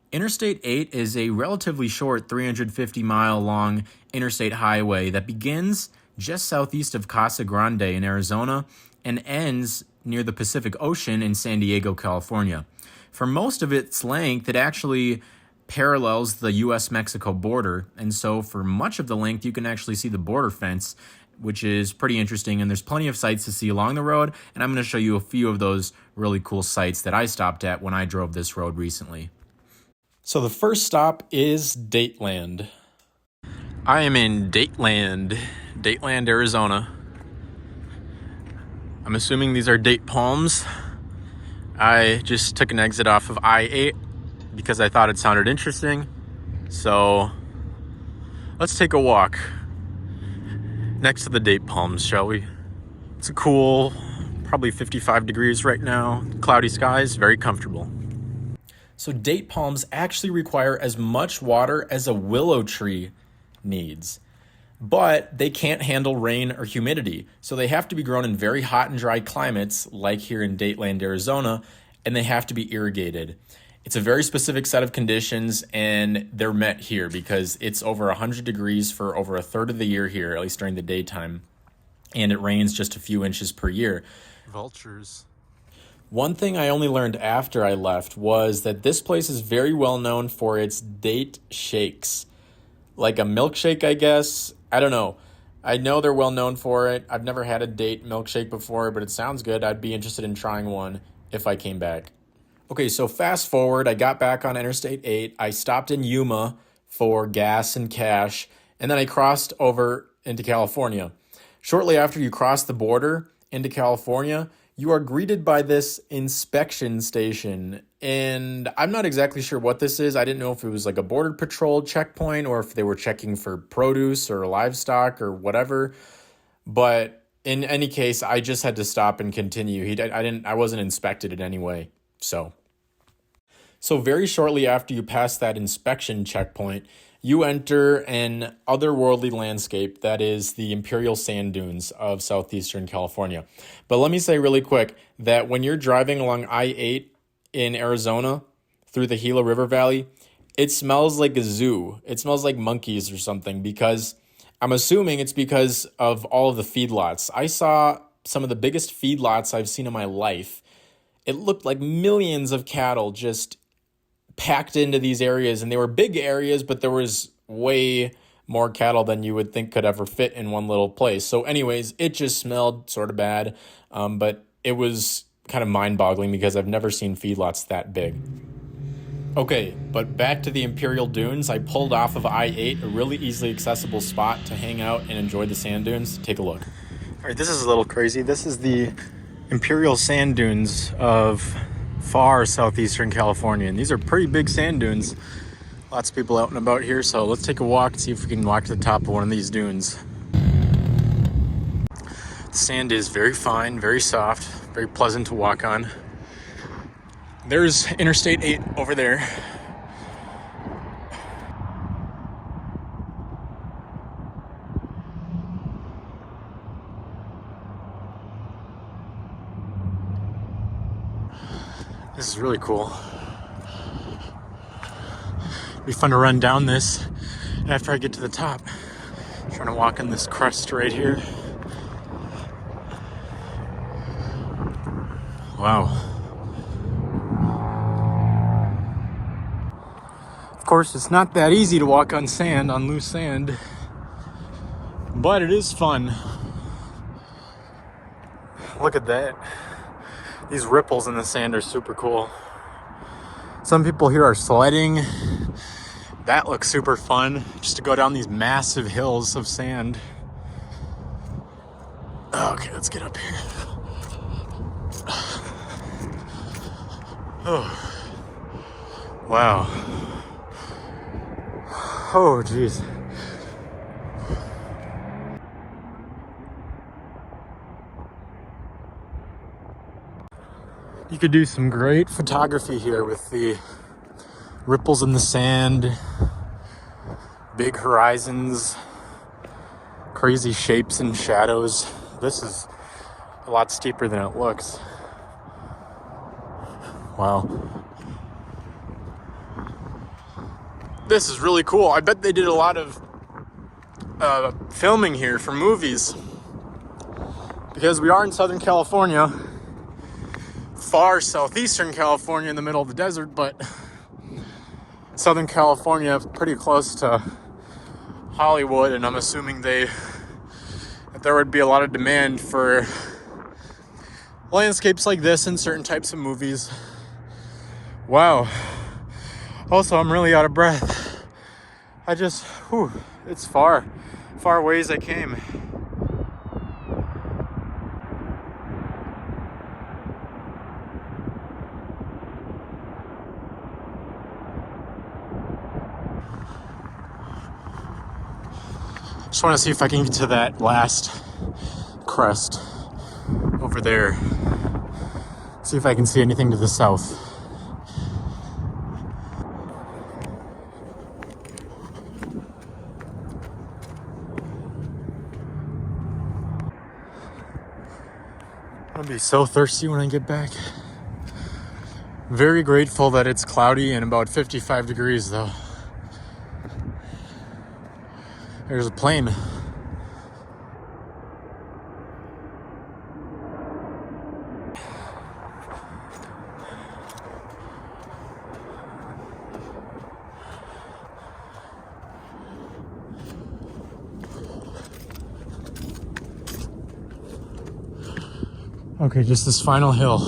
Interstate 8 is a relatively short 350-mile long interstate highway that begins just southeast of Casa Grande in Arizona and ends near the Pacific Ocean in San Diego, California. For most of its length, it actually parallels the U.S.-Mexico border, and so for much of the length, you can actually see the border fence, which is pretty interesting, and there's plenty of sights to see along the road, and I'm going to show you a few of those really cool sights that I stopped at when I drove this road recently. So the first stop is Dateland. I am in Dateland, Arizona. I'm assuming these are date palms. I just took an exit off of I-8 because I thought it sounded interesting. So let's take a walk next to the date palms, shall we? It's a cool, probably 55 degrees right now. Cloudy skies, very comfortable. So date palms actually require as much water as a willow tree needs, but they can't handle rain or humidity. So they have to be grown in very hot and dry climates, like here in Dateland, Arizona, and they have to be irrigated. It's a very specific set of conditions, and they're met here because it's over 100 degrees for over a third of the year here, at least during the daytime, and it rains just a few inches per year. Vultures. One thing I only learned after I left was that this place is very well known for its date shakes. Like a milkshake, I guess. I don't know. I know they're well known for it. I've never had a date milkshake before, but it sounds good. I'd be interested in trying one if I came back. Okay, so fast forward, I got back on Interstate 8. I stopped in Yuma for gas and cash, and then I crossed over into California. Shortly after you cross the border into California, you are greeted by this inspection station, and I'm not exactly sure what this is. I didn't know if it was like a border patrol checkpoint or if they were checking for produce or livestock or whatever. But in any case, I just had to stop and continue. I wasn't inspected in any way. So very shortly after you pass that inspection checkpoint, you enter an otherworldly landscape that is the Imperial sand dunes of southeastern California. But let me say really quick that when you're driving along I-8 in Arizona through the Gila River Valley, it smells like a zoo. It smells like monkeys or something, because I'm assuming it's because of all of the feedlots. I saw some of the biggest feedlots I've seen in my life. It looked like millions of cattle just packed into these areas, and they were big areas, but there was way more cattle than you would think could ever fit in one little place. So anyways, it just smelled sort of bad, but it was kind of mind-boggling because I've never seen feedlots that big. Okay, but back to the Imperial Dunes. I pulled off of I-8, a really easily accessible spot to hang out and enjoy the sand dunes. Take a look. All right, this is a little crazy. This is the Imperial sand dunes of far southeastern California, and these are pretty big sand dunes. Lots of people out and about here, so let's take a walk and see if we can walk to the top of one of these dunes. The sand is very fine, very soft, very pleasant to walk on. There's Interstate 8 over there. This is really cool. It'd be fun to run down this after I get to the top. I'm trying to walk on this crest right here. Wow. Of course, it's not that easy to walk on sand, on loose sand, but it is fun. Look at that. These ripples in the sand are super cool. Some people here are sledding. That looks super fun, just to go down these massive hills of sand. Okay, let's get up here. Oh, wow. Oh, geez. You could do some great photography here with the ripples in the sand, big horizons, crazy shapes and shadows. This is a lot steeper than it looks. Wow. This is really cool. I bet they did a lot of filming here for movies, because we are in Southern California, far southeastern California in the middle of the desert, but Southern California pretty close to Hollywood, and I'm assuming that there would be a lot of demand for landscapes like this in certain types of movies. Wow. Also, I'm really out of breath. It's far ways I came. Just want to see if I can get to that last crest over there. See if I can see anything to the south. I'm gonna be so thirsty when I get back. Very grateful that it's cloudy and about 55 degrees though. There's a plane. Okay, just this final hill.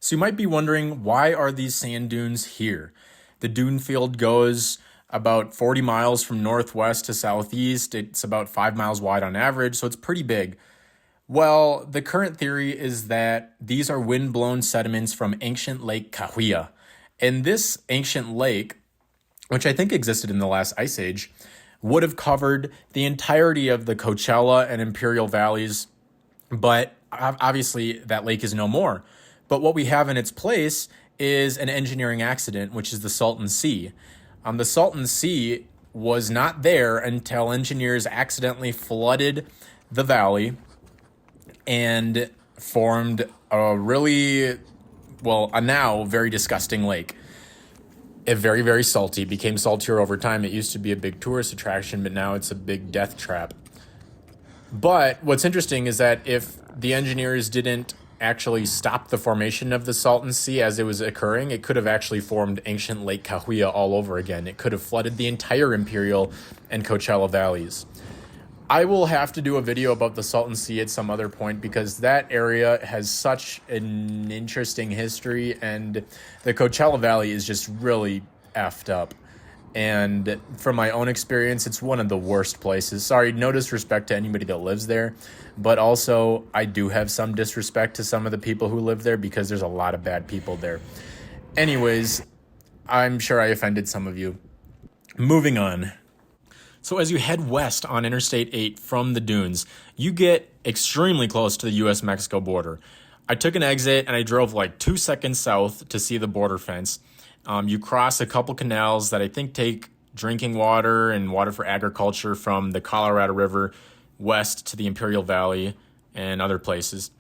So you might be wondering, why are these sand dunes here? The dune field goes about 40 miles from northwest to southeast. It's about 5 miles wide on average, so it's pretty big. Well, the current theory is that these are wind-blown sediments from ancient Lake Cahuilla. And this ancient lake, which I think existed in the last ice age, would have covered the entirety of the Coachella and Imperial valleys, but obviously that lake is no more. But what we have in its place is an engineering accident, which is the Salton Sea. The Salton Sea was not there until engineers accidentally flooded the valley and formed a now very disgusting lake. Very, very salty. Became saltier over time. It used to be a big tourist attraction, but now it's a big death trap. But what's interesting is that if the engineers didn't actually stop the formation of the Salton Sea as it was occurring, it could have actually formed ancient Lake Cahuilla all over again. It could have flooded the entire Imperial and Coachella valleys. I will have to do a video about the Salton Sea at some other point, because that area has such an interesting history, and the Coachella Valley is just really effed up. And from my own experience, it's one of the worst places. Sorry, no disrespect to anybody that lives there, but also I do have some disrespect to some of the people who live there, because there's a lot of bad people there. Anyways, I'm sure I offended some of you. Moving on. So as you head west on Interstate 8 from the dunes, you get extremely close to the U.S.-Mexico border. I took an exit and I drove like 2 seconds south to see the border fence. You cross a couple canals that I think take drinking water and water for agriculture from the Colorado River west to the Imperial Valley and other places.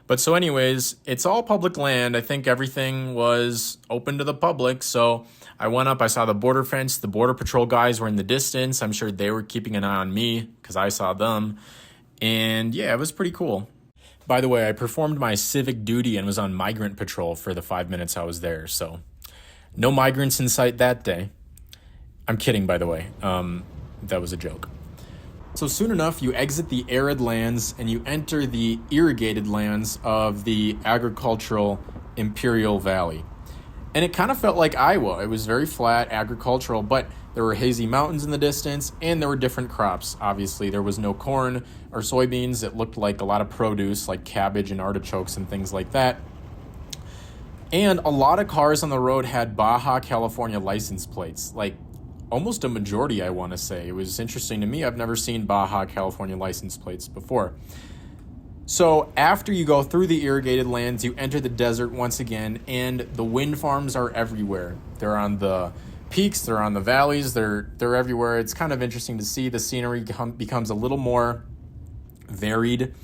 But so anyways, it's all public land. I think everything was open to the public. So I went up, I saw the border fence. The Border Patrol guys were in the distance. I'm sure they were keeping an eye on me because I saw them. And yeah, it was pretty cool. By the way, I performed my civic duty and was on migrant patrol for the 5 minutes I was there. So no migrants in sight that day. I'm kidding, by the way. That was a joke. So soon enough, you exit the arid lands and you enter the irrigated lands of the agricultural Imperial Valley. And it kind of felt like Iowa. It was very flat, agricultural, but there were hazy mountains in the distance and there were different crops. Obviously, there was no corn or soybeans. It looked like a lot of produce, like cabbage and artichokes and things like that. And a lot of cars on the road had Baja California license plates, like almost a majority, I want to say. It was interesting to me. I've never seen Baja California license plates before. So after you go through the irrigated lands, you enter the desert once again, and the wind farms are everywhere. They're on the peaks, they're on the valleys, they're everywhere. It's kind of interesting to see. The scenery becomes a little more varied,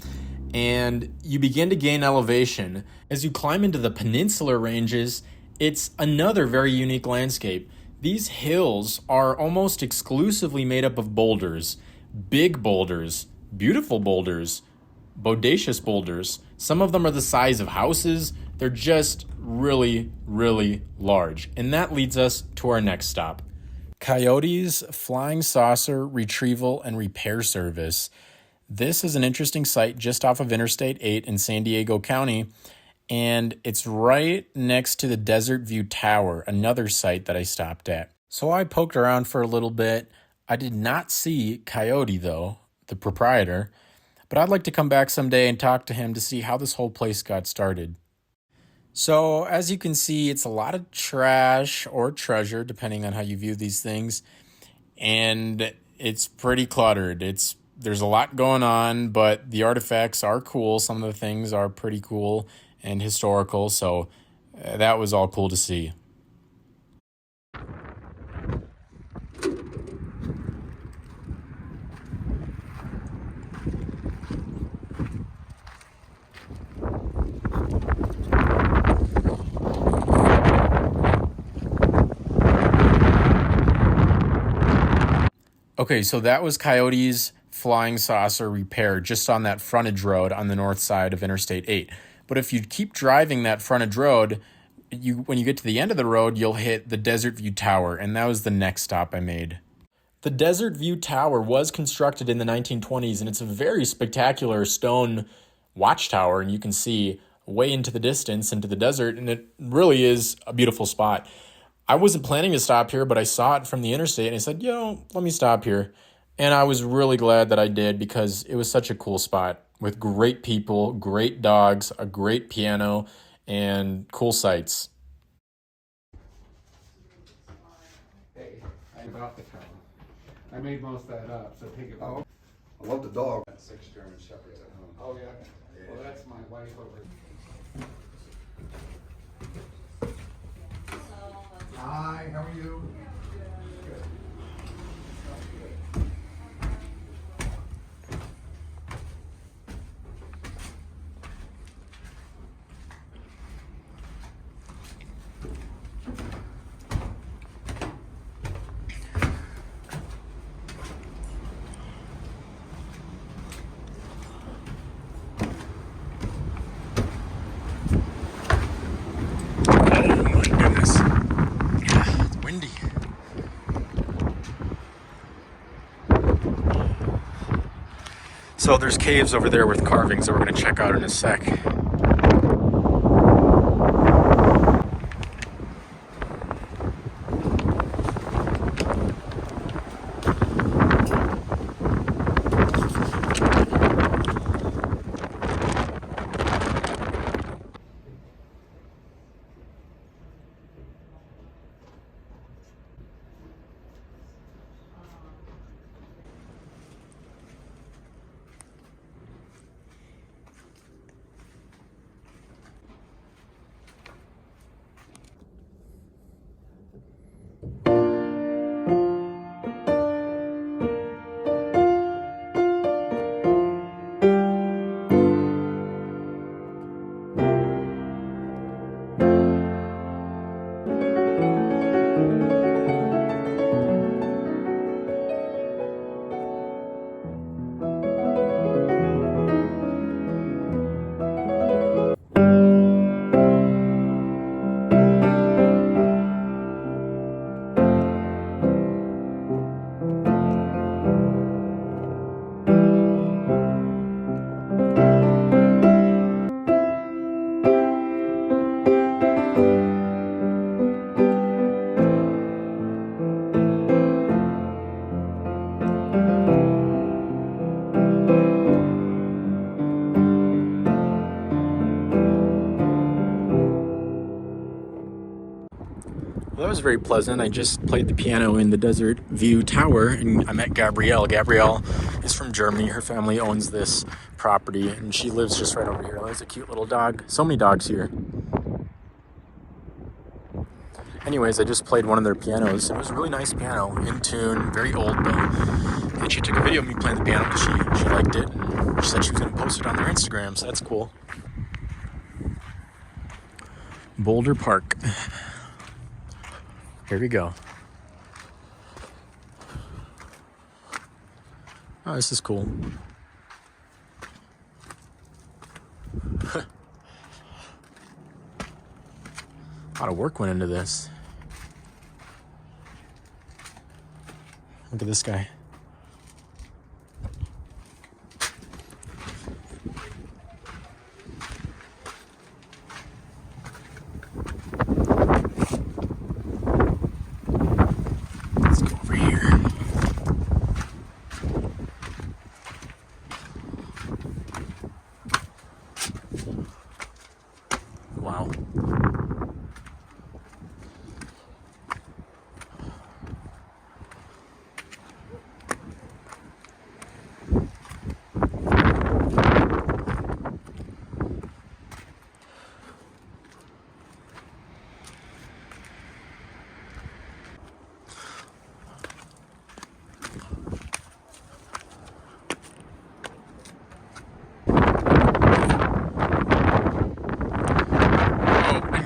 and you begin to gain elevation. As you climb into the peninsular ranges, It's another very unique landscape. These hills are almost exclusively made up of boulders, big boulders, beautiful boulders, bodacious boulders. Some of them are the size of houses. They're just really, really large. And that leads us to our next stop. Coyote's Flying Saucer Retrieval and Repair Service. This is an interesting site just off of Interstate 8 in San Diego County, and it's right next to the Desert View Tower, another site that I stopped at. So I poked around for a little bit. I did not see Coyote, though, the proprietor, but I'd like to come back someday and talk to him to see how this whole place got started. So as you can see, it's a lot of trash or treasure, depending on how you view these things, and it's pretty cluttered. There's a lot going on, but the artifacts are cool. Some of the things are pretty cool and historical, so that was all cool to see. Okay, so that was Coyote's Flying Saucer Repair just on that frontage road on the north side of Interstate 8. But if you keep driving that frontage road, when you get to the end of the road, you'll hit the Desert View Tower, and that was the next stop I made. The Desert View Tower was constructed in the 1920s, and it's a very spectacular stone watchtower, and you can see way into the distance, into the desert, and it really is a beautiful spot. I wasn't planning to stop here, but I saw it from the interstate, and I said, let me stop here. And I was really glad that I did because it was such a cool spot with great people, great dogs, a great piano, and cool sights. Hey, I bought the cow. I made most of that up, so take it. Oh, I love the dog. 6 German Shepherds at home. Oh, yeah. Well, that's my wife over. Hi, how are you? Good. So there's caves over there with carvings that we're going to check out in a sec. Well, that was very pleasant. I just played the piano in the Desert View Tower, and I met Gabrielle. Gabrielle is from Germany. Her family owns this property, and she lives just right over here. There's a cute little dog. So many dogs here. Anyways, I just played one of their pianos. It was a really nice piano, in tune, very old though. And she took a video of me playing the piano because she liked it. And she said she was going to post it on their Instagram, so that's cool. Boulder Park. Here we go. Oh, this is cool. A lot of work went into this. Look at this guy. Let's go over here. Wow.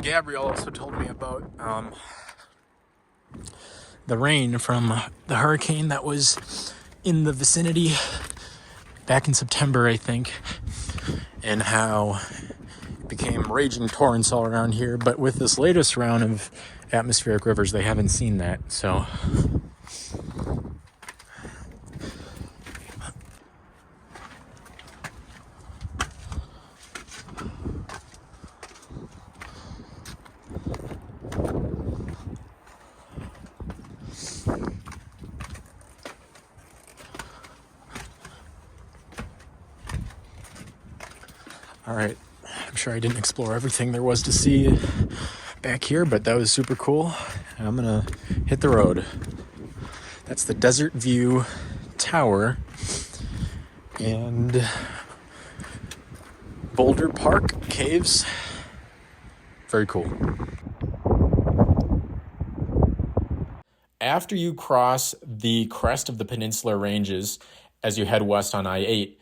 Gabrielle also told me about the rain from the hurricane that was in the vicinity back in September, I think, and how it became raging torrents all around here. But with this latest round of atmospheric rivers, they haven't seen that. So all right, I'm sure I didn't explore everything there was to see back here, but that was super cool. And I'm gonna hit the road. That's the Desert View Tower and Boulder Park Caves. Very cool. After you cross the crest of the Peninsula Ranges as you head west on I-8,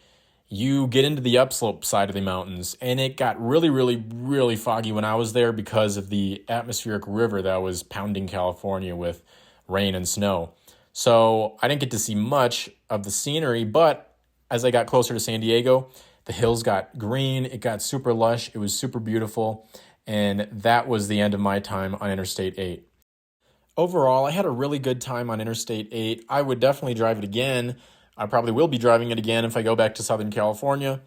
you get into the upslope side of the mountains, and it got really foggy when I was there because of the atmospheric river that was pounding California with rain and snow. So I didn't get to see much of the scenery, but as I got closer to San Diego, the hills got green, it got super lush, it was super beautiful, and that was the end of my time on Interstate 8. Overall, I had a really good time on Interstate 8. I would definitely drive it again. I probably will be driving it again if I go back to Southern California.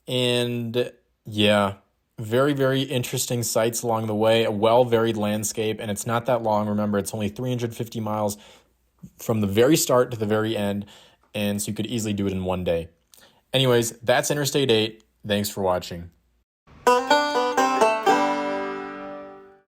And yeah, very interesting sights along the way, a well-varied landscape, and it's not that long. Remember, it's only 350 miles from the very start to the very end, and so you could easily do it in one day. Anyways, that's Interstate 8. Thanks for watching.